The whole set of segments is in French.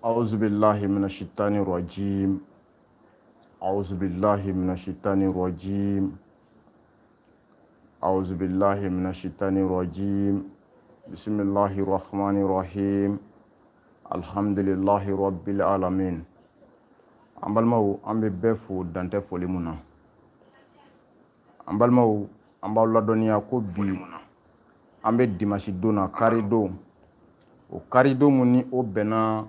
أعوذ بالله من الشيطان الرجيم أعوذ بالله من الشيطان الرجيم أعوذ بالله من الشيطان الرجيم بسم الله الرحمن الرحيم الحمد لله رب العالمين أمبالمو أمبي بفو دانتي فوليمونا أمبالمو أمبال لدنيا كوبي أمبي ديماشي دونا كاريدو وكاريدو مني أو بنا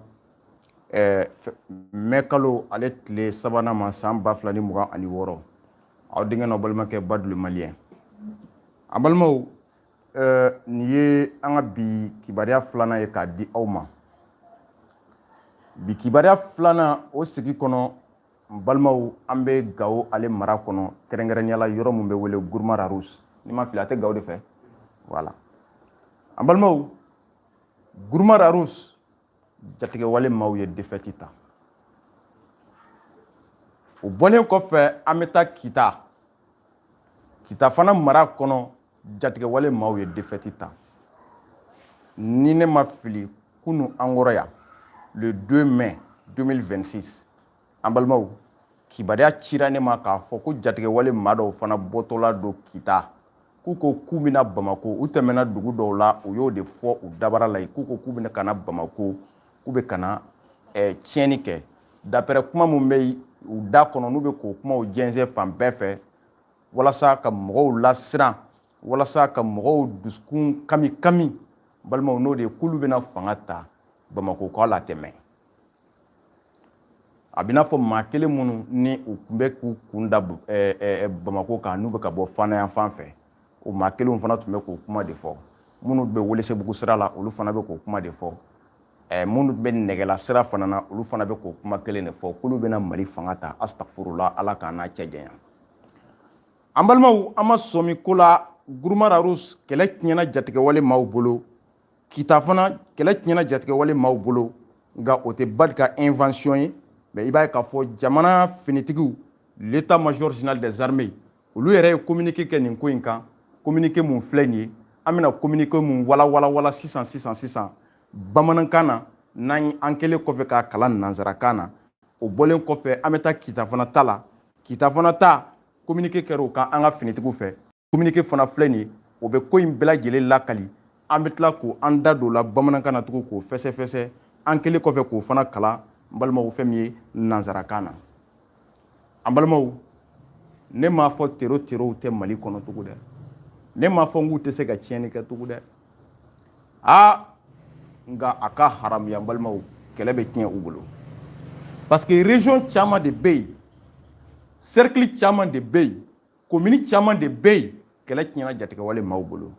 mekalo ale tile sabana ma san 2026 aw dinga no balma ke badlu malien abalmo ni ye anga bi kibaria flana ye ka di awma bi kibaria flana o sigi kono balmaw ambe gawo ale mara kono kerengerenya la yoro mumbe wele gurmara rus ni ma filate gawo de fe voilà abalmo gurmara rus jatige wale maw ye defeti ta o bolen ko fe ameta kita fana mara kono jatige wale maw ye defeti ta ni ne ma fili kunu angoroya le 2 mai 2026 ambalmaw kibaria chira ne ma ka fo ko jatige wale mado fana botola do kita kuko kubina bamako utemena dugu dowla o yo de fo u dabara lay kuko kubina kana bamako kube kana tieni ke d'après kuma mun be u da kono nu be ko kuma o jenze fan befe wala sa ka mogo la sira wala sa ka mogo duskun kami balma no de kulu bena fangata bamako ko la teme abina fo makele munu ni u kumbe ku kunda bamako ka nu be ka bo fana yan fan fe o makele mun fana tumbe ko kuma de fo munu be wole se bugu sira la olu fana be ko kuma de fo munu be negela sira fana na olu fana be ko kuma kelen ne fo kulu bena mali fangata astaghfirullah ala kana cejenya ambalmaw ama somi kula gurmara rus kele tinyana jatige wale maw bolo kita fana kele tinyana jatige wale maw bolo nga ote badka invention yi mais iba ka fo jamana finitigu l'état major général des armées olu yere communiquer ke nin ko inkan communiquer mun fleni amina communiquer mun wala 600 bamanankana nan ankele kofe ka kalan nanzarakana o bolen kofe ameta kita fana tala kita fana ta communiquer kero ka anga finitigu fe communiquer fana fleni o be ko imbela jele lakali ambetla ko anda do la bamanankana tugo ko fese ankele kofe ko fana kala balmaw femi nanzarakana ambalmaw ne ma fo tero te mali kono tugo de ne ma fo ngu te se ga tieni ka tugo de nga aka haram ya balmaw kelebe tien ubulu parce que région chama de bay cercle chama de bay commune chama de bay kele tien jatika wale mawbulu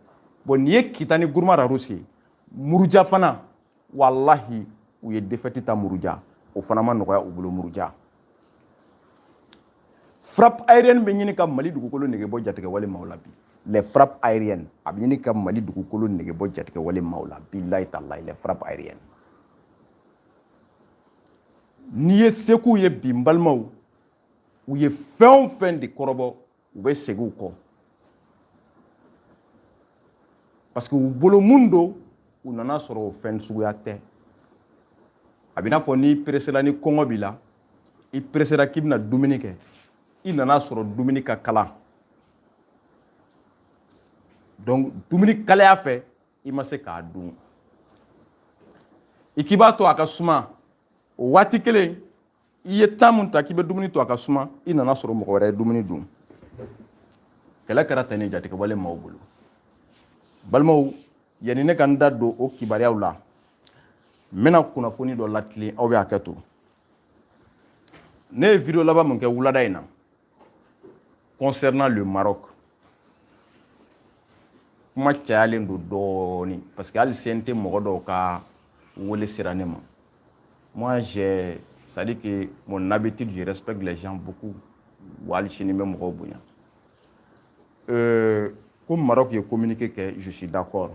bon niye kitani gurmara rusi muruja fana wallahi u ye defeti ta muruja o fana ma noya ubulu muruja frappe aérienne be nyini ka mali dugukolo nege bo jatika wale mawlabi les frappes aériennes abini ka mali dugukolo nege bo jatika wale mawla billahi tallahi les frappes aériennes niye seku ye bimbalmaw u ye fen de korobo u be segu ko parce que u bolo mundo u nana soro fen suguya te abina fo ni presela ni kongo bila i presela kibna dominique i nana soro dominique kala donc dumuni kalaya fɛ i ma se k'a dun i k'i b'a to a ka suma o waati kelen i ye temps mun ta k'i bɛ dumuni to a ka suma i nana sɔrɔ mɔgɔ wɛrɛ ye dumuni dun kɛlɛ kɛra ten ne jatigɛ wale maaw bolo balimaw yanni ne ka n da don o kibariyaw la n bɛna kunnafoni dɔ latilen aw bɛ hakɛ to ne ye video laban mun kɛ wulada in na concernant le Maroc kuma cayalen do dɔɔni parce que hali CNT mɔgɔ dɔw ka wele sera ne ma moi j'ai ça dit que mon habitude je respecte les gens beaucoup wali sini bɛ mɔgɔw bonya ko Maroc ye communiqué kɛ je suis d'accord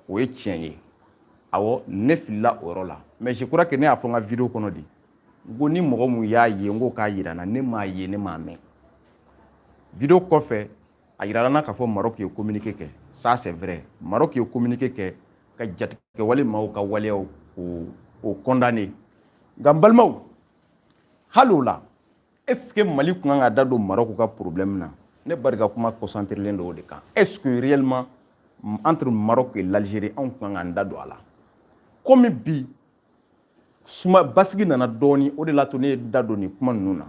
o ye tiɲɛ ye awɔ ne filila o yɔrɔ la mais je crois que ne y'a fɔ n ka video kɔnɔ de n ko ni mɔgɔ mun y'a ye n ko k'a yira n na ne m'a ye ne m'a mɛn video kɔfɛ a yirala k'a fɔ Maroc ye communiqué kɛ ça c'est vrai Maroc ye communiqué kɛ ka jatigɛ wale maaw ka waleyaw ko o condamné Gambalmao halola est-ce que Mali kun ka da do Maroc ka problème na ne barika kuma concentré len do de kan est-ce que réellement entre Maroc et l'Algérie on kun ka da do ala comme bi suma basigi nana doni o de la to ne da do ni kuma nuna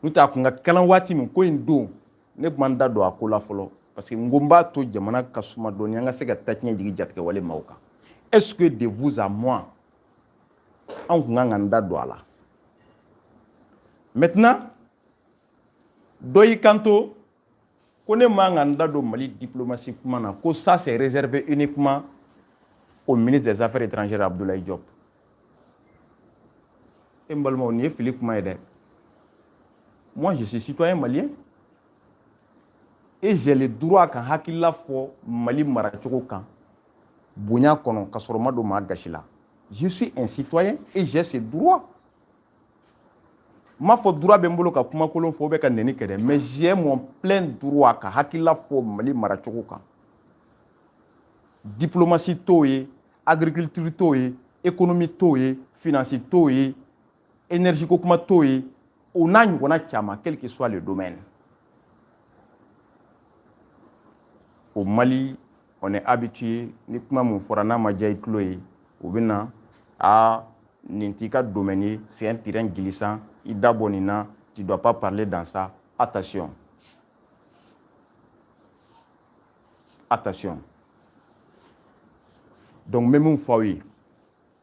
nuta kun ka kalan wati min ko indo ne kuma da do akola folo parce que ngomba to jamana ka suma doni anga se ka tatnya jigi jatke wale mauka est-ce que de vous à moi on kun ka da do ala maintenant doyi kanto ko ne ma nganda do Mali diplomatie kuma na ko ça c'est réservé uniquement au ministre des Affaires étrangères Abdoulaye Diop et mbalmo ni Philippe Maïdé moi je suis citoyen malien et j'ai le droit kan hakilla fo Mali mara choko kan bonya kono kasoroma do ma gashila je suis un citoyen et j'ai ce droit ma fo droit be mbolo ka kuma kolon fo be ka neni kede mais j'ai mon plein droit ka hakilla fo Mali mara choko kan diplomatie toye agriculture toye économie toye finance toye énergie ko kuma toye on a ngona chama quel que soit le domaine au Mali on est habitué ni kuma mon forana ma jay cloé ou bina a nintika domaine c'est un terrain glissant idabonina tu dois pas parler dans ça attention donc même une fois oui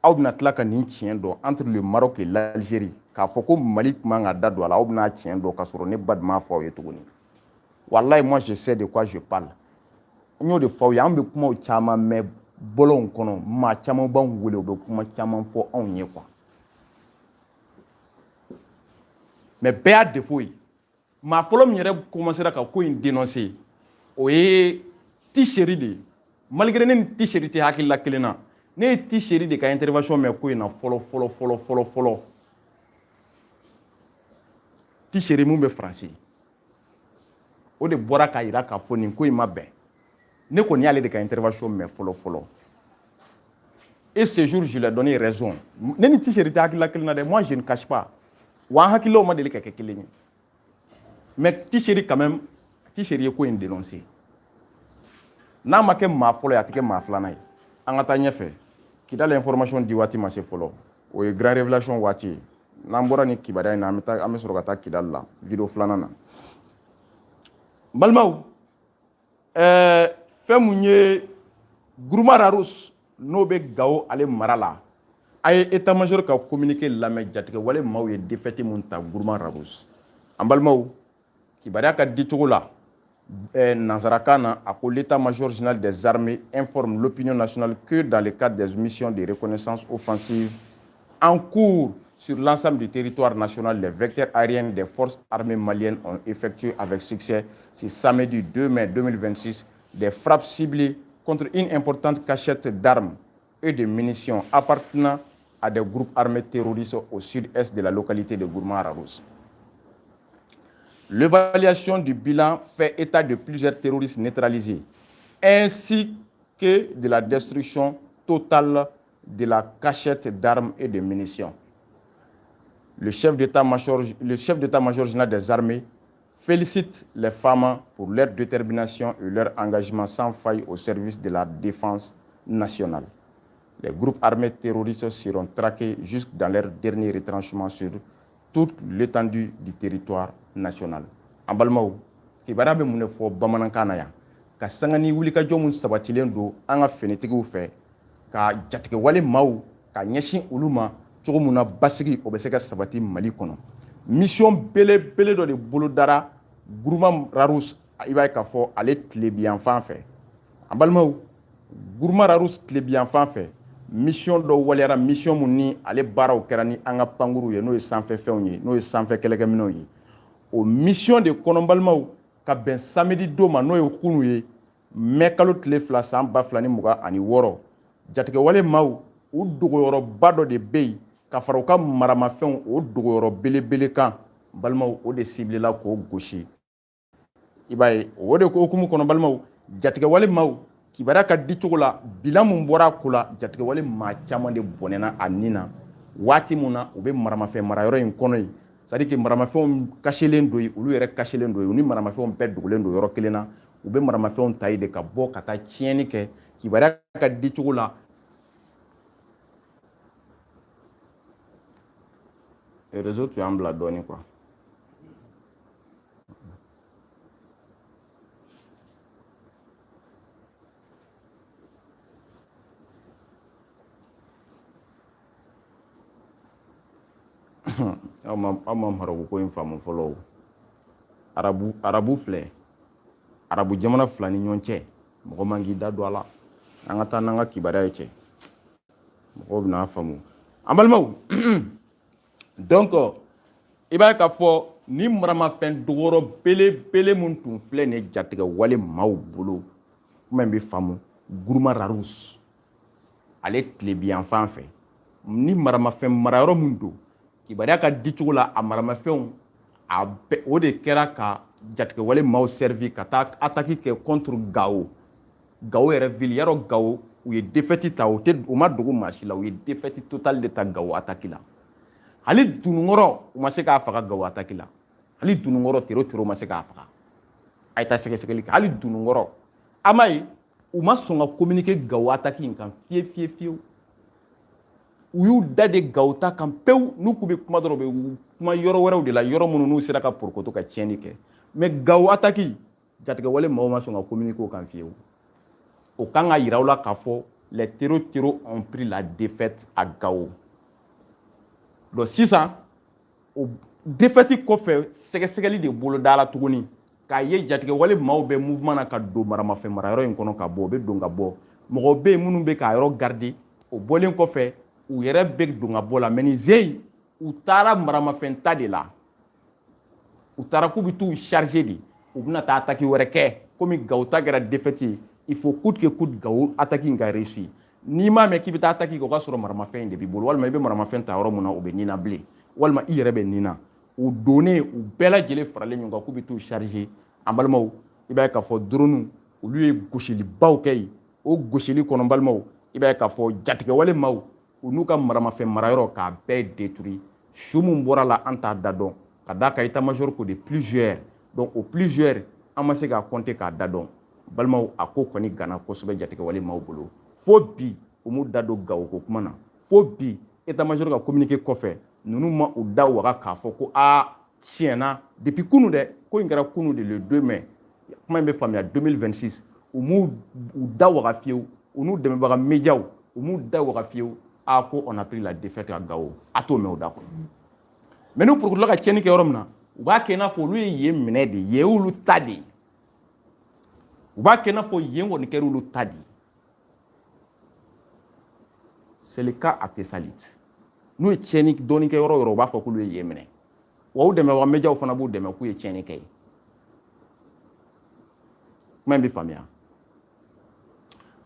aubna tlaka ni tien do entre le Maroc et l'Algérie ka foko Mali kuma nga dado ala aubna tien do ka soro ne badma fois oui tuguni wallahi moi je sais de quoi je parle nyo de fois yambe kuma chama me bolon kono ma chama ban wule be kuma chama fo onye quoi mais béa défaut ma folom yere commencer ka ko dénoncer o ye t-shirt de malgré ne t-shirt te hakilla kelena ne t-shirt de ka intervention me ko ina folo t-shirt mu be français o de bora ka ira ka foni ko ima be ne ko ni aller de ka intervention me folo et ce jour je lui ai donné raison ne ni t-shirt te hakilla kelena de moi je ne cache pas wa hakilo ma de ka kelenya mais t-shirt quand même t-shirt ye ko in dénoncer n'a ma ke ma folo ya tike ma flana yi anga ta nyefe kida l'information di wati ma se folo o ye grand révélation wati n'ambora ni kibada na ameta amesoro kata kidal la video flana na balmaw fe munye groupement Rarous no be gawo ale marala ay état major ka communiquer la me jatike wale maw ye défaite mun ta groupement Rarous ambalmaw kibada ka di togola Nanzarakana, l'état-major général des armées informe l'opinion nationale que dans le cadre des missions de reconnaissance offensive en cours sur l'ensemble du territoire national, les vecteurs aériens des forces armées maliennes ont effectué avec succès ce samedi 2 mai 2026 des frappes ciblées contre une importante cachette d'armes et de munitions appartenant à des groupes armés terroristes au sud-est de la localité de Gourma-Rarous. L'évaluation du bilan fait état de plusieurs terroristes neutralisés, ainsi que de la destruction totale de la cachette d'armes et de munitions. Le chef d'état-major général des armées félicite les femmes pour leur détermination et leur engagement sans faille au service de la défense nationale. Les groupes armés terroristes seront traqués jusque dans leur dernier retranchement sur toute l'étendue du territoire national. En balmao, kibara be mun fo bamanankana ya ka sangani wuli ka jomun sabatilen do anga fenetigiw fe ka jatike wale maw ka nyeshin uluma cogo mun na basigi o be se ka sabati Mali kono mission bele do de bolo dara groupement Rarous iba ka fo ale tlebian fan fe en balmao groupement Rarous tlebian fan fe mission do walera mission mun ni ale baraw kerani anga panguru ye no e sanfɛ fɛnw ye no e sanfɛ kɛlɛkɛminɛw ye o mission de kɔnɔbalimaw ka bɛn samedi do ma no ye kunu ye mai kalo tile 2 san 2026 jatigɛ wale maw o dogoyɔrɔba dɔ de bɛ yen ka fara u ka maramafɛnw o dogoyɔrɔ belebele kan balimaw o de ciblela k'o gosi i b'a ye o de ko hukumu kɔnɔ balimaw jatigɛ wale maw kibaruya ka di cogo la bilan mun bɔra ko la jatigɛwale maa caman de bɔnɛna a nin na waati mun na u bɛ maramafɛn marayɔrɔ in kɔnɔ yen c'est à dire que maramafɛnw kasilen do yen olu yɛrɛ kasilen do yen u ni maramafɛnw bɛɛ dogolen do yɔrɔ kelen na u bɛ maramafɛnw ta yen de ka bɔ ka taa tiɲɛni kɛ kibaruya ka di cogo la réseau tun y'an bila dɔɔnin quoi. aw ma marako in faamu fɔlɔ arabu filɛ arabu jamana fila ni ɲɔgɔn cɛ mɔgɔ man k'i da don a la an ka taa n'an ka kibaruya ye cɛ mɔgɔw bɛna faamu an balimaw donc i b'a ye k'a fɔ ni maramafɛn dogɔrɔ belebele mun tun filɛ nin ye jatigɛ wale maaw bolo kuma in bɛ faamu Guruma Rarus ale tile bi yan fan fɛ ni maramafɛn marayɔrɔ mun don kibaruya ka di cogo la a maramafɛnw o de kɛra ka jatigɛwale maaw servi ka taa attaque kɛ contre Gao yɛrɛ ville yarɔ Gao u ye défaite ta u ma dogo maa si la u ye défaite totale de ta Gao attaque la hali Dunukɔrɔ u ma se k'a faga Gao attaque la hali Dunukɔrɔ tero ma se k'a faga a ye taa sɛgɛsɛgɛli kɛ hali Dunukɔrɔ a ma ye u ma sɔn ka communiquer Gao attaque in kan fiyewu u y'u da de Gao ta kan pewu n'u k'u bɛ kuma dɔrɔn u bɛ kuma yɔrɔ wɛrɛw de la yɔrɔ minnu n'u sera ka porokoto ka tiɲɛni kɛ mais Gao attaque jatigɛwale maaw ma sɔn ka communiquer o kan fiyewu o kan ka yira u la k'a fɔ les terreaux ont pris la défaite à Gao donc sisan o défaite kɔfɛ sɛgɛsɛgɛli de bolo da la tuguni k'a ye jatigɛwale maaw bɛ mouvement na ka don maramafɛn marayɔrɔ in kɔnɔ ka bɔ u bɛ don ka bɔ mɔgɔ bɛ yen minnu bɛ k'a yɔrɔ garder o bɔlen kɔfɛ u yɛrɛ bɛ don ka bɔ la mais nin zen u taara maramafɛn ta de la u taara k'u bɛ t'u charger de u bɛna taa attaque wɛrɛ kɛ komi Gao ta kɛra défaite ye il faut coûte que coûte Gao attaque in ka réussir n'i m'a mɛn k'i bɛ taa attaque kɛ o ka sɔrɔ maramafɛn in de b'i bolo walima i bɛ maramafɛn ta yɔrɔ min na o bɛ nin na bilen walima i yɛrɛ bɛ nin na u donnen u bɛɛ lajɛlen faralen ɲɔgɔn kan k'u bɛ t'u charger an balimaw i b'a ye k'a fɔ drone olu ye gosilibaw kɛ yen o gosili kɔnɔ n balimaw i b'a ye k'a fɔ jatigɛwale maaw u n'u ka maramafɛn marayɔrɔ k'a bɛɛ détruit su min bɔra la an t'a da dɔn ka d'a kan état-major ko de plusieurs donc o plusieurs an ma se k'a compter k'a da dɔn balimaw a ko kɔni gana kosɛbɛ jatigɛwale maaw bolo fo bi u m'u da don Gao ko kuma na fo bi état-major ka communiqué kɔfɛ ninnu ma u da waga k'a fɔ ko tiɲɛna depuis kunu dɛ ko in kɛra kunu de le 2 mai kuma in bɛ faamuya 2026 u m'u da waga fiyewu u n'u dɛmɛbaga médiaw u m'u da waga fiyewu ko on a pris la défaite à Gao a t'o mɛn o da kɔnɔ mais n'u porokotola ka tiɲɛni kɛ yɔrɔ min na u b'a kɛ i n'a fɔ olu ye yen minɛ de yen olu ta de u b'a kɛ i n'a fɔ yen kɔni kɛra olu ta de c'est le cas à Tessalit n'u ye tiɲɛni dɔɔni kɛ yɔrɔ o yɔrɔ u b'a fɔ k'olu ye yen minɛ wa u dɛmɛbaga médiaw fana b'u dɛmɛ k'u ye tiɲɛni kɛ kuma in bɛ faamuya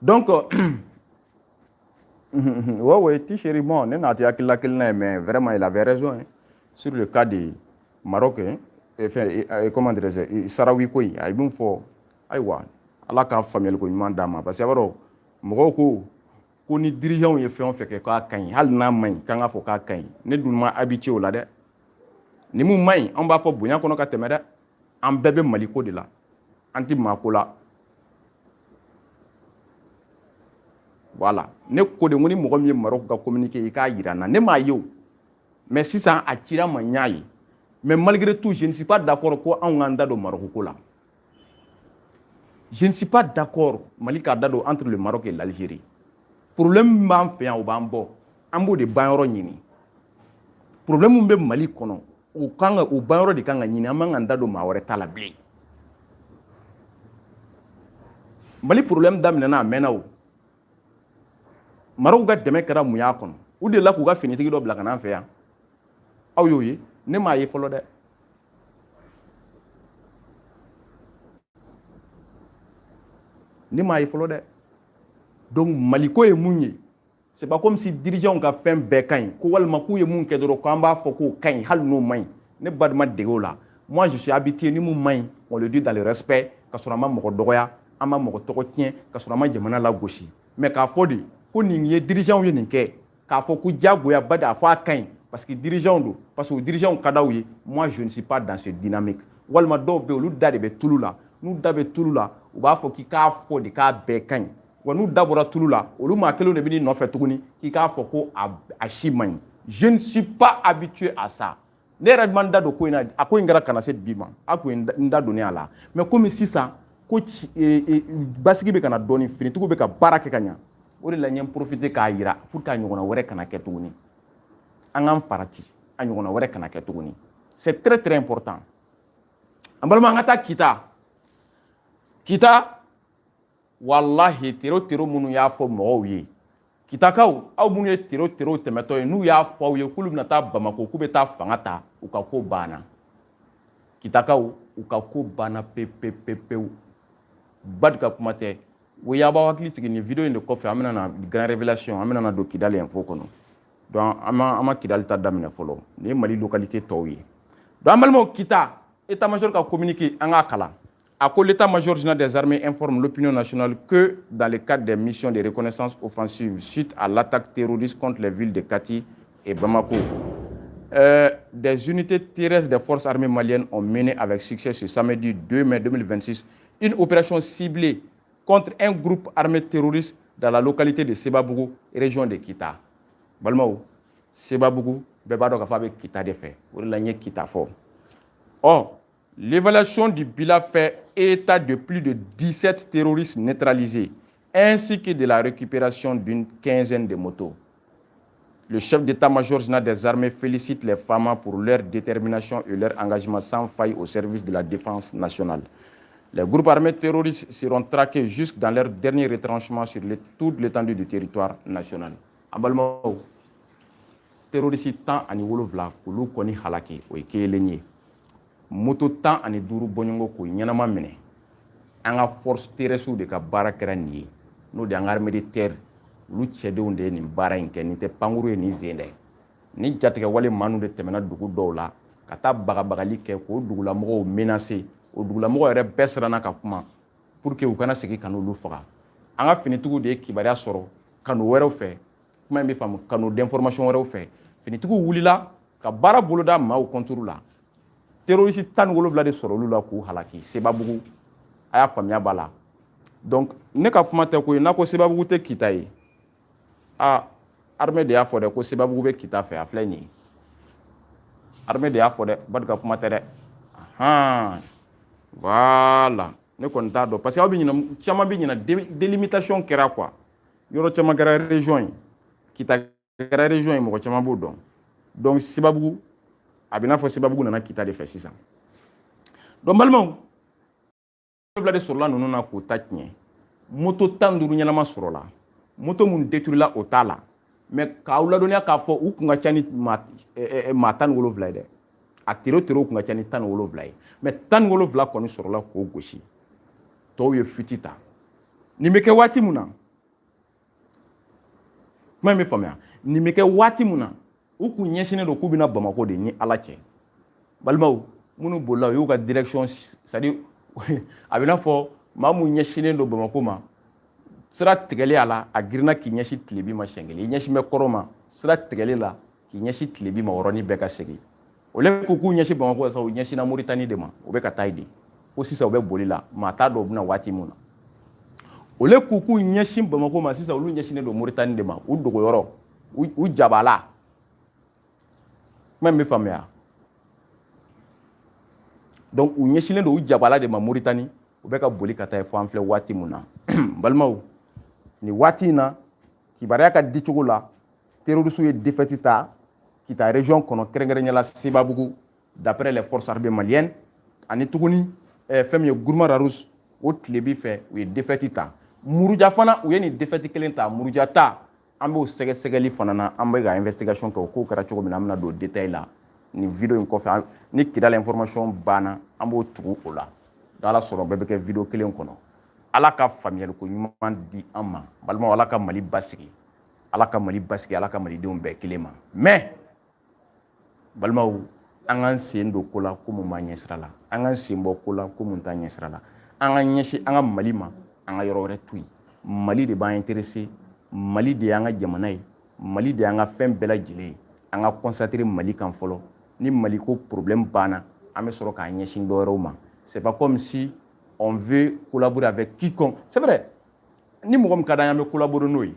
donc ouais, Ticheri, bon, ne n'a pas mais vraiment, il avait raison hein, sur le cas du Maroc. Hein, comment dire, Sarawi Koui, il y a une fois, aïwa, Allah ka famille ko ñuma dama parce que waro mɔgɔw ko ni dirigeant ye fɛn o fɛn kɛ k'a kaɲi hali n'a man ɲi k'an ka fɔ k'a kaɲi ne dun ma habitué o la dɛ ni mun man ɲi an b'a fɔ bonya kɔnɔ ka tɛmɛ dɛ an bɛɛ bɛ Mali ko de la an ti maa ko la voilà ne ko de ni mɔgɔ min ye Maroc ka communiqué i k'a yira na ne m'a ye o mais sisan a cira ma ɲa ye mais malgré tout je ne suis pas d'accord ko anw k'an da don Maroc ko la je ne suis pas d'accord Mali k'a da don entre le Maroc et l'Algérie problème b'an fɛ yan o b'an bɔ an b'o de banyɔrɔ ɲini problème min bɛ Mali kɔnɔ o banyɔrɔ de kan ka ɲini an man k'an da don maa wɛrɛ ta la bilen Mali problème daminɛna a mɛnna o Maroc ka dɛmɛ kɛra mun y'a kɔnɔ u delila k'u ka finitigi dɔ bila ka n'an fɛ yan aw y'o ye ne m'a ye fɔlɔ dɛ ne m'a ye fɔlɔ dɛ donc Mali ko ye mun ye c'est pas comme si dirigeants ka fɛn bɛɛ ka ɲi ko walima k'u ye mun kɛ dɔrɔn k'an b'a fɔ k'o ka ɲi hali n'o man ɲi ne badama dege o la moi je suis habitué ni mun man ɲi on le dit dans le respect ka sɔrɔ an ma mɔgɔ dɔgɔya an ma mɔgɔ tɔgɔ tiɲɛ ka sɔrɔ an ma jamana lagosi mais k'a fɔ de ko nin ye dirigeants ye nin kɛ k'a fɔ ko diyagoya ba de a fɔ a ka ɲi parce que dirigeants don parce que dirigeants ka d'aw ye moi je ne suis pas dans ce dynamique walima dɔw bɛ olu da de bɛ tulu la n'u da bɛ tulu la u b'a fɔ k'i k'a fɔ de k'a bɛɛ ka ɲi wa n'u da bɔra tulu la olu maa kelen de bɛ n'i nɔfɛ tuguni k'i k'a fɔ ko a si man ɲi je ne suis pas habitué à ça ne yɛrɛ man da don ko in na a ko in kɛra kana se bi ma a ko n da donnen a la mais komi sisan ko basigi bɛ ka na dɔɔnin finitigiw bɛ ka baara kɛ ka ɲa o de la n ye profiter k'a yira pour que a ɲɔgɔnna wɛrɛ kana kɛ tuguni an k'an farati a ɲɔgɔnna wɛrɛ kana kɛ tuguni c'est très très important an balima an ka taa kita wallahi tero minnu y'a fɔ mɔgɔw ye kitakaw aw minnu ye tero tɛmɛtɔ ye n'u y'a fɔ aw ye k'olu bɛna taa Bamako k'u bɛ taa fanga ta u ka ko banna kitakaw u ka ko banna pewu ba de ka kuma tɛ o y'a b'aw hakili sigi nin video in de kɔfɛ an bɛna na grand révélation an bɛna na don Kidali info kɔnɔ donc an ma Kidali ta daminɛ fɔlɔ nin ye Mali localité tɔw ye donc an balimaw kita état-major ka communiqué an k'a kalan a ko l'état-major général des armées informe l'opinion nationale que dans le cadre des missions de reconnaissance offensive suite à l'attaque terroriste contre les villes de Kati et Bamako, des unités terrestres des forces armées maliennes ont mené avec succès ce samedi 2 mai 2026 une opération ciblée contre un groupe armé terroriste dans la localité de Sebabougou, région de Kita. Balmao, Sebabougou, Bebado Kafabe Kita de fait, ou la Kita fort. Or, l'évaluation du bilan fait état de plus de 17 terroristes neutralisés, ainsi que de la récupération d'une quinzaine de motos. Le chef d'état-major général des armées félicite les FAMA pour leur détermination et leur engagement sans faille au service de la défense nationale. Les groupes armés terroristes seront traqués jusque dans leur dernier retranchement sur toute l'étendue du territoire national. Abalmo, terroristes tant ani wolofla kulu koni halaki o ekelenye. Moto tant ani duru bonyongo ko nyanama mene. Anga force terrestre de ka bara kera ni no de angar militaire lu cɛdenw de ye nin baara in kɛ nin tɛ pankuru ye nin zen dɛ ni jatigɛ wale manu de tɛmɛna dugu dɔw la ka taa bagabagali kɛ k'o dugulamɔgɔw menacer o dugulamɔgɔ yɛrɛ bɛɛ siranna ka kuma pour que u kana segin ka n'olu faga an ka finitigiw de ye kibaruya sɔrɔ kanu wɛrɛw fɛ kuma in bɛ faamu kanu d'information wɛrɛw fɛ finitigiw wulila ka baara boloda maaw contour la terroriste 17 de sɔrɔ olu la k'u halaki Sebabugu a y'a faamuya b'a la donc ne ka kuma tɛ ko ye n'a ko Sebabugu tɛ Kita ye armée de y'a fɔ dɛ ko Sebabugu bɛ Kita fɛ a filɛ nin ye armée de y'a fɔ dɛ Badu ka kuma tɛ dɛ voilà ne kɔni t'a dɔn parce que aw bɛ ɲinɛ caman bɛ ɲinɛ délimitation kɛra quoi yɔrɔ caman kɛra région ye Kita kɛra région ye mɔgɔ caman b'o dɔn donc Sebabugu a bɛ n'a fɔ Sebabugu nana Kita de fɛ sisan donc balimaw de sɔrɔla ninnu na k'o ta tiɲɛ moto 15 ɲɛnama sɔrɔla moto mun détruira o t'a la mais k'aw ladɔnniya k'a fɔ u kun ka ca ni maa 17 ye dɛ a tero kun ka ca ni 17 ye mais 17 kɔni sɔrɔla k'o gosi tɔw ye futi ta nin bɛ kɛ waati mun na kuma in bɛ faamuya nin bɛ kɛ waati mun na u kun ɲɛsinnen don k'u bɛna Bamako de ni Ala cɛ balimaw minnu bolila u y'u ka direction c'est à dire a bɛ n'a fɔ maa mun ɲɛsinnen don Bamako ma sira tigɛli a la a girinna k'i ɲɛsin Tilebi ma siɲɛ kelen i ɲɛsin bɛ kɔrɔ ma sira tigɛli la k'i ɲɛsin Tilebi ma yɔrɔnin bɛɛ ka segin o le ko k'u ɲɛsin Bamako sa u ɲɛsinna Moritani de ma u bɛ ka taa yen de ko sisan u bɛ boli la maa t'a dɔn u bɛna waati mun na o le ko k'u ɲɛsin Bamako ma sisan olu ɲɛsinnen don Moritani de ma u dogoyɔrɔ u jabala kuma in bɛ faamuya donc u ɲɛsinnen don u jabala de ma Moritani u bɛ ka boli ka taa yen fo an filɛ waati mun na balimaw ni waati in na kibaruya ka di cogo la terroristes ye défaite ta Kita région kɔnɔ kɛrɛnkɛrɛnnenya la Sebabugu d'après les forces armées maliennes ani tuguni fɛn min ye Gourma Rouge o Tilebi fɛ u ye défaite ta Muruja fana u ye nin défaite kelen ta Muruja ta an b'o sɛgɛsɛgɛli fana na an bɛ ka investigation kɛ o kow kɛra cogo min na an bɛna don détail la nin video in kɔfɛ ni Kidali information banna an b'o tugu o la n'Ala sɔnna bɛɛ bɛ kɛ video kelen kɔnɔ Ala ka faamuyaliko ɲuman di an ma balimaw Ala ka Mali basigi Ala ka Mali basigi Ala ka malidenw bɛɛ kelen ma mais balimaw an k'an sen don ko la ko mun b'an ɲɛsira la an k'an sen bɔ ko la ko mun t'an ɲɛsira la an ka ɲɛsin an ka Mali ma an ka yɔrɔ wɛrɛ to yen Mali de b'an intéressé Mali de y'an ka jamana ye Mali de y'an ka fɛn bɛɛ lajɛlen ye an ka concentrer Mali kan fɔlɔ ni Mali ko problème banna an bɛ sɔrɔ k'a ɲɛsin dɔ wɛrɛw ma c'est pas comme si on veut collaborer avec quiconque c'est vrai ni mɔgɔ min ka d'an ye an bɛ collaborer n'o ye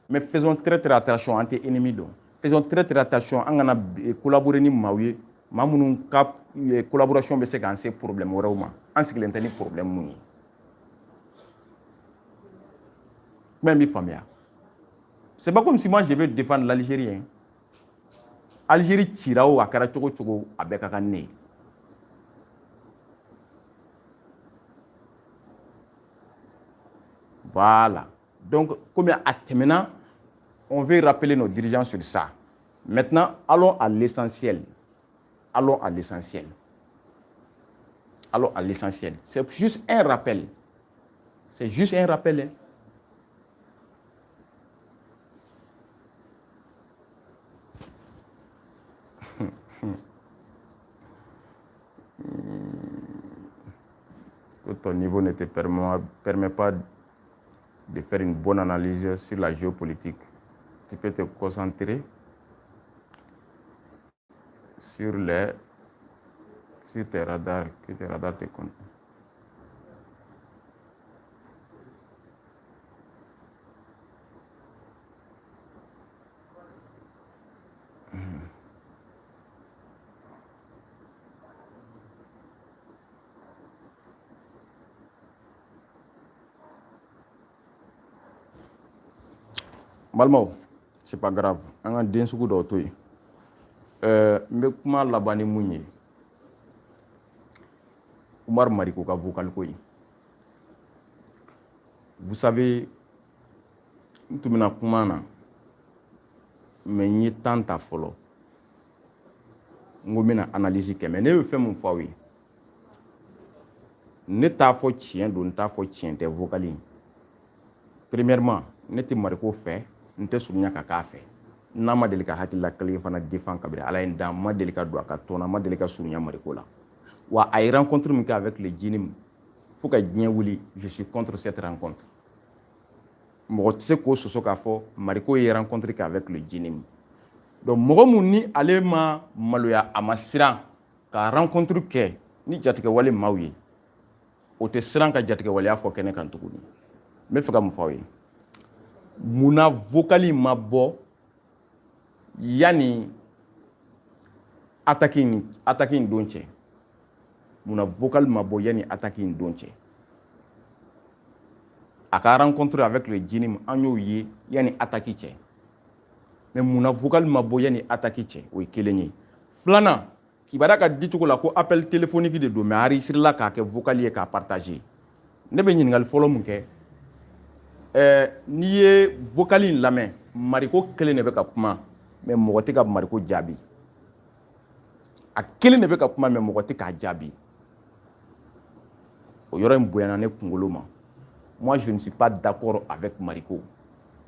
mais faisons très très attention an tɛ ennemi dɔn faisons très très attention an kana collaborer ni maaw ye maa minnu ka collaboration bɛ se k'an se problème wɛrɛw ma an sigilen tɛ ni problème mun ye même b'i faamuya c'est pas comme si moi je veux défendre l'Algérie hein. Algérie cira o a kɛra cogo cogo a bɛɛ ka kan ne ye voilà donc comme à tɛmɛna on veut rappeler nos dirigeants sur ça maintenant allons à l'essentiel allons à l'essentiel allons à l'essentiel c'est juste un rappel c'est juste un rappel hein. Que ton niveau ne te permet pas de faire une bonne analyse sur la géopolitique. Tu peux te concentrer sur tes radars, que tes radars te comptent. Balimaw c'est pas grave an ka den sugu dɔw to yen n bɛ kuma laban ni mun ye Umar Mariko ka vocal ko ye vous savez n tun bɛna kuma na mais n ye temps ta fɔlɔ n ko n bɛna analyse kɛ mais ne bɛ fɛn min fɔ aw ye ne t'a fɔ tiɲɛ don n t'a fɔ tiɲɛ tɛ vocal in premièrement ne tɛ Mariko fɛ n tɛ surunya ka k'a fɛ n'a ma deli ka hakilila kelen fana défend kabiri ala ye n dan ma deli ka don a ka tɔn na ma deli ka surunya Mariko la wa a ye rencontre min kɛ avec le Djinim fo ka diɲɛ wuli je suis contre cette rencontre mɔgɔ tɛ se k'o sɔsɔ k'a fɔ Mariko ye rencontre kɛ avec le Djinim donc mɔgɔ min ni ale ma maloya a ma siran ka rencontre kɛ ni jatigɛwale maaw ye o tɛ siran ka jatigɛwaleya fɔ kɛnɛ kan tuguni n bɛ fɛ ka mun fɔ aw ye munna vocal ma bɔ yani attaque in don cɛ munna vocal ma bɔ yani attaque in don cɛ a ka rencontre avec le Djinim an y'o ye yani attaque cɛ mais munna vocal ma bɔ yani attaque cɛ o ye kelen ye filanan kibaruya ka di cogo la ko appel téléphonique de don mais enregistré k'a kɛ vocal ye k'a partager ne bɛ ɲininkali fɔlɔ mun kɛ n'i ye vocal in lamɛn Mariko kelen de bɛ ka kuma mais mɔgɔ tɛ ka Mariko jaabi a kelen de bɛ ka kuma mais mɔgɔ tɛ k'a jaabi o yɔrɔ in bonyana ne kunkolo ma moi je ne suis pas d'accord avec Mariko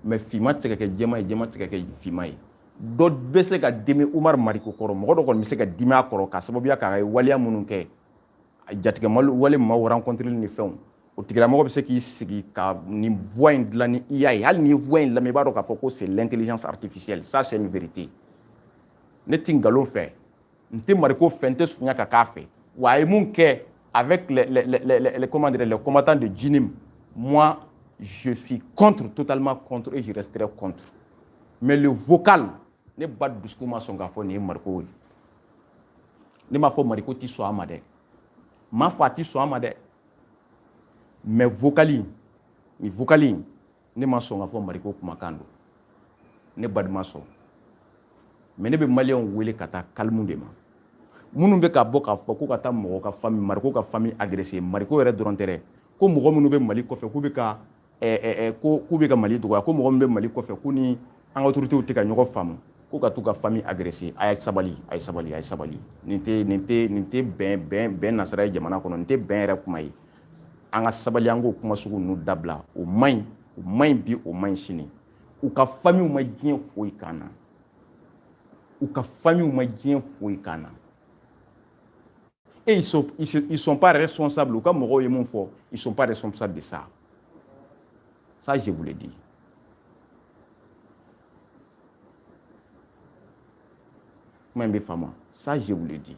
mais finman tɛ se ka kɛ jɛman ye jɛman tɛ se ka kɛ finman ye dɔ bɛ se ka dimi Umar Mariko kɔrɔ mɔgɔ dɔ kɔni bɛ se ka dimi a kɔrɔ k'a sababuya k'a ye waleya minnu kɛ jatigɛ wale maaw rencontreli ni fɛnw o tigilamɔgɔ bɛ se k'i sigi ka nin voix in dilan ni i y'a ye hali ni ye voix in lamɛn i b'a dɔn k'a fɔ ko c'est l'intelligence artificielle ça c'est une vérité ne ti nkalon fɛ n tɛ Mariko fɛ n tɛ surunya ka k'a fɛ wa a ye mun kɛ avec les combattants de Djinim moi je suis contre totalement contre et je resterai contre mais le vocal ne ba dusukun ma sɔn k'a fɔ nin ye Mariko ye ne m'a fɔ Mariko tɛ sɔn a ma dɛ n m'a fɔ a tɛ sɔn a ma dɛ mais vocal in ne ma sɔn k'a fɔ Mariko kumakan don ne ba de ma sɔn mais ne bɛ maliyɛnw wele ka taa calme de ma minnu bɛ ka bɔ k'a fɔ ko ka taa mɔgɔ ka famille Mariko ka famille agressé Mariko yɛrɛ dɔrɔn tɛ dɛ ko mɔgɔ minnu bɛ Mali kɔfɛ k'u bɛ ka k'u bɛ ka Mali dɔgɔya ko mɔgɔ min bɛ Mali kɔfɛ k'u ni an ka autorités tɛ ka ɲɔgɔn faamu ko ka t'u ka famille agressé a ye sabali nin tɛ bɛn nasara ye jamana kɔnɔ nin tɛ bɛn yɛrɛ kuma ye an ka sabali an k'o kuma sugu ninnu dabila o man ɲi bi o man ɲi sini u ka famille ma diɲɛ foyi k'an na et ils sont pas responsables u ka mɔgɔw ye mun fɔ ils sont pas responsables de ça Ça, je vous le dis. Ça, je vous le dis.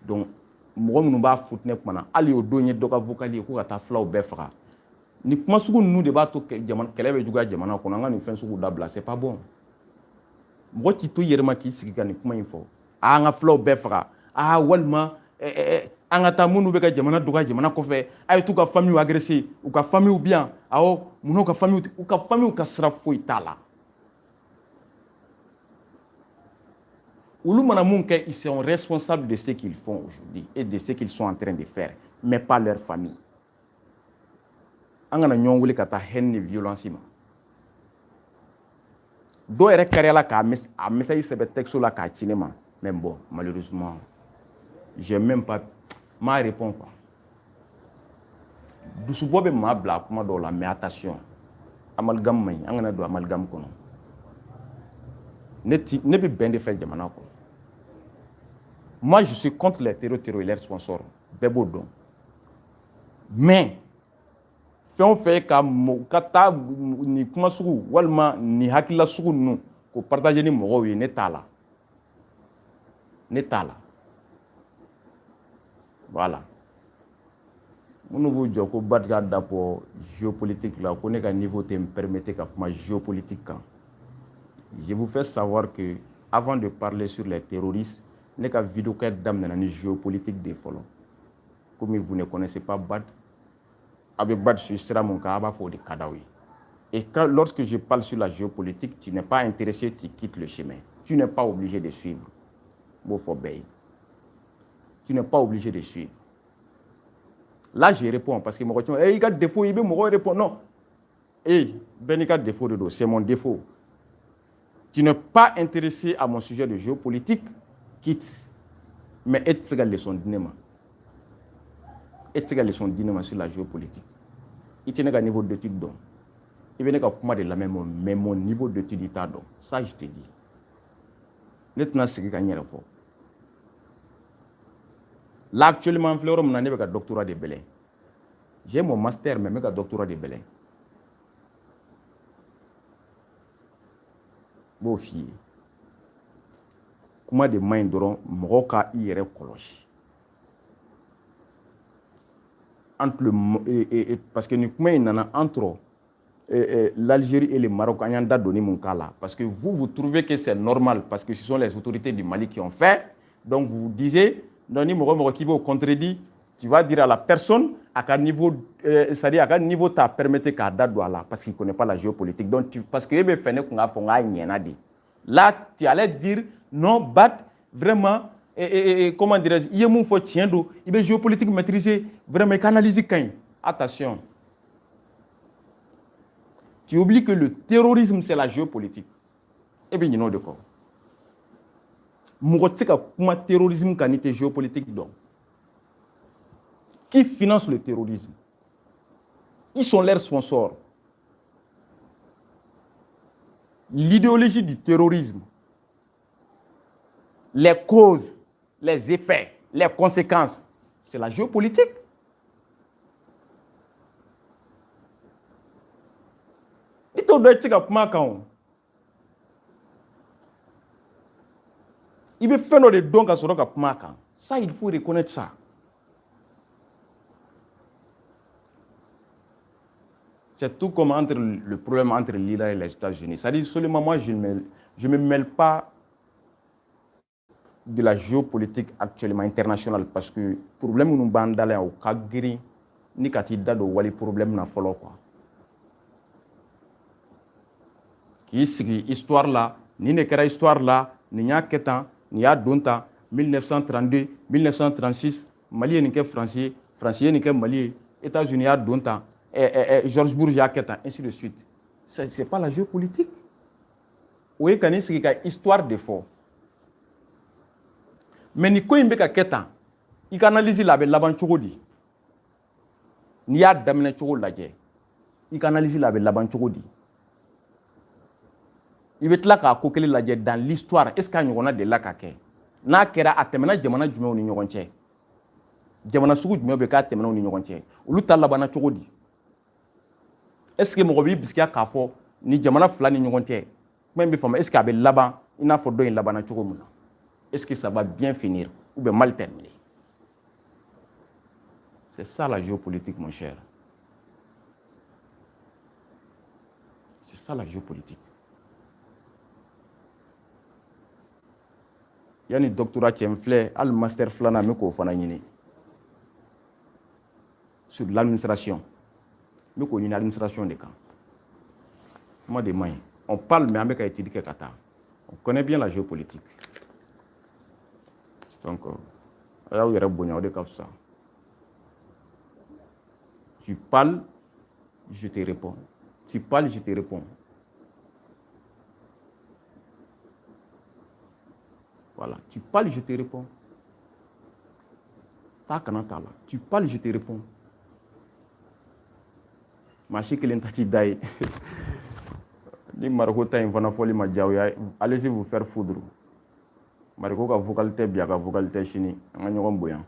Donc, mɔgɔ minnu b'a futinɛ kuma na hali o don ye dɔ ka vocal ye ko ka taa fulaw bɛɛ faga ni kuma sugu ninnu de b'a to kɛlɛ bɛ juguya jamana kɔnɔ an ka nin fɛn sugu dabila c'est pas bon mɔgɔ k'i to i yɛrɛ ma k'i sigi ka nin kuma in fɔ an ka fulaw bɛɛ faga walima an ka taa minnu bɛ ka jamana dɔgɔya jamana kɔfɛ a ye t'u ka famille agressé u ka famille bi yan awɔ munna u ka famille ka sira foyi t'a la ils sont responsables de ce qu'ils font aujourd'hui et de ce qu'ils sont en train de faire, mais pas leur famille. On a ɲɔgɔn wele ka taa haine et violence ma. Dɔw yɛrɛ kariya k'a message sɛbɛn texte la k'a ci ne ma, mais bon, malheureusement, j'ai même pas m'a répondu quoi. Dusubɔ bɛ maa bila kuma dɔw la, mais attention, amalgame man ɲi, an kana don amalgame kɔnɔ. Ne bɛ bɛn de fɛ jamana kɔnɔ. Moi, je suis contre les terroristes et leurs sponsors. Bebo. Mais, fɛn o fɛn ka taa ni kuma sugu walima ni hakilila sugu ninnu ko partager ni mɔgɔw ye ne t'a la. Ne t'a la. Voilà. Minnu b'u jɔ ko Badika dapɔ géopolitique la ko ne ka niveau tɛ me permettre ka kuma géopolitique kan. Je vous fais savoir que avant de parler sur les terroristes, ne ka vidéo kɛ daminɛna ni géopolitique de fɔlɔ. Comme vous ne connaissez pas Bad, a bɛ Bad sur sira mun kan a b'a fɔ o de ka d'aw ye. Et lorsque je parle sur la géopolitique, tu n'es pas intéressé, tu quittes le chemin. Tu n'es pas obligé de suivre. Bon, faut payer. Tu n'es pas obligé de suivre. Là, je réponds parce que mon coach, il y a des défauts, il me répond non. Ben, il y a des défauts, c'est mon défaut. Tu n'es pas intéressé à mon sujet de géopolitique, quitte. Mais est-ce que leçon dînement? Est-ce que leçon dînement sur la géopolitique? Il tient un niveau d'étude donc. Il vient de comment de la même mais mon niveau d'étude est donc. Ça, je te dis. Maintenant, c'est ce que je fais. Là, actuellement, je suis un doctorat de Belém. J'ai mon master, mais je suis un doctorat de Belém. Bon, fille. Comment de main d'oron, Moroka ire koloshi. Entre le parce que nous entre l'Algérie et le Maroc, on a donné mon cas là. Parce que vous trouvez que c'est normal, parce que ce sont les autorités du Mali qui ont fait. Donc vous disiez, Doni Moro qui vous contredit, tu vas dire à la personne à quel niveau, c'est-à-dire à quel niveau tu as permis qu'à date là, parce qu'il ne connaît pas la géopolitique. Donc parce que là, tu allais dire non, bat vraiment. Comment dirais-je, il y a mon faut tien d'eau, il y a géopolitique maîtrisée, vraiment canaliser quand. Attention. Tu oublies que le terrorisme, c'est la géopolitique. Eh bien, il y a de quoi. Moi, terrorisme, quand il géopolitique, donc. Qui finance le terrorisme? Ils sont leurs sponsors. L'idéologie du terrorisme, les causes, les effets, les conséquences, c'est la géopolitique. Il veut faire des dons à ce moment. Ça, il faut reconnaître ça. C'est tout comme entre le problème entre l'Iran et les États-Unis. C'est-à-dire seulement moi, je ne me mêle pas de la géopolitique actuellement internationale parce que le problème nous bandale au Kagiri ni katida do wali problème na folo quoi. Qui histoire là, ni ne kera histoire là, ni nya ketan, ni ya donta 1932, 1936, Mali ni ke français, français ni ke Mali, États-Unis ya donta, George Bush ya ketan, ainsi de suite. C'est pas la géopolitique. Oui, quand il y a histoire de fort. Mais ni ko imbe ka ketan, il analyse la laban chogodi. Ni ya damene chogo laje. Il analyse la laban chogodi. Il veut là ko kele laje dans l'histoire. Est-ce qu'il y a de la kake? Na kera atemena jamana jume oni nyogonche. Jamana sugu jume be ka atemena oni nyogonche. Ulu talabana chogodi. est-ce que mɔgɔ b'i bisikiya k'a fɔ ni jamana fila ni ɲɔgɔn cɛ kuma in bɛ faamu est-ce que a bɛ laban i n'a fɔ dɔ in labanna cogo min na est-ce que ça va bien finir ou bien mal terminer? C'est ça la géopolitique, mon cher. C'est ça la géopolitique. Yani doctorat cɛ n filɛ hali master filanan n bɛ k'o fana ɲini sur l'administration n bɛ k'o ɲini administration de kan kuma de man ɲi on parle mais an bɛ ka étude kɛ ka taa on connaît bien la géopolitique donc a y'aw yɛrɛ bonya o de ka fisa. Tu parles, je te réponds. Tu parles, je te réponds. Voilà. Tu parles, je te réponds. Tu parles, je te réponds. Ni Maroko ta in fana fɔli ma diya ya allez-y vous faire foudre. Maroko ka vocalité bi a ka vocalité sini an ka ɲɔgɔn bonya.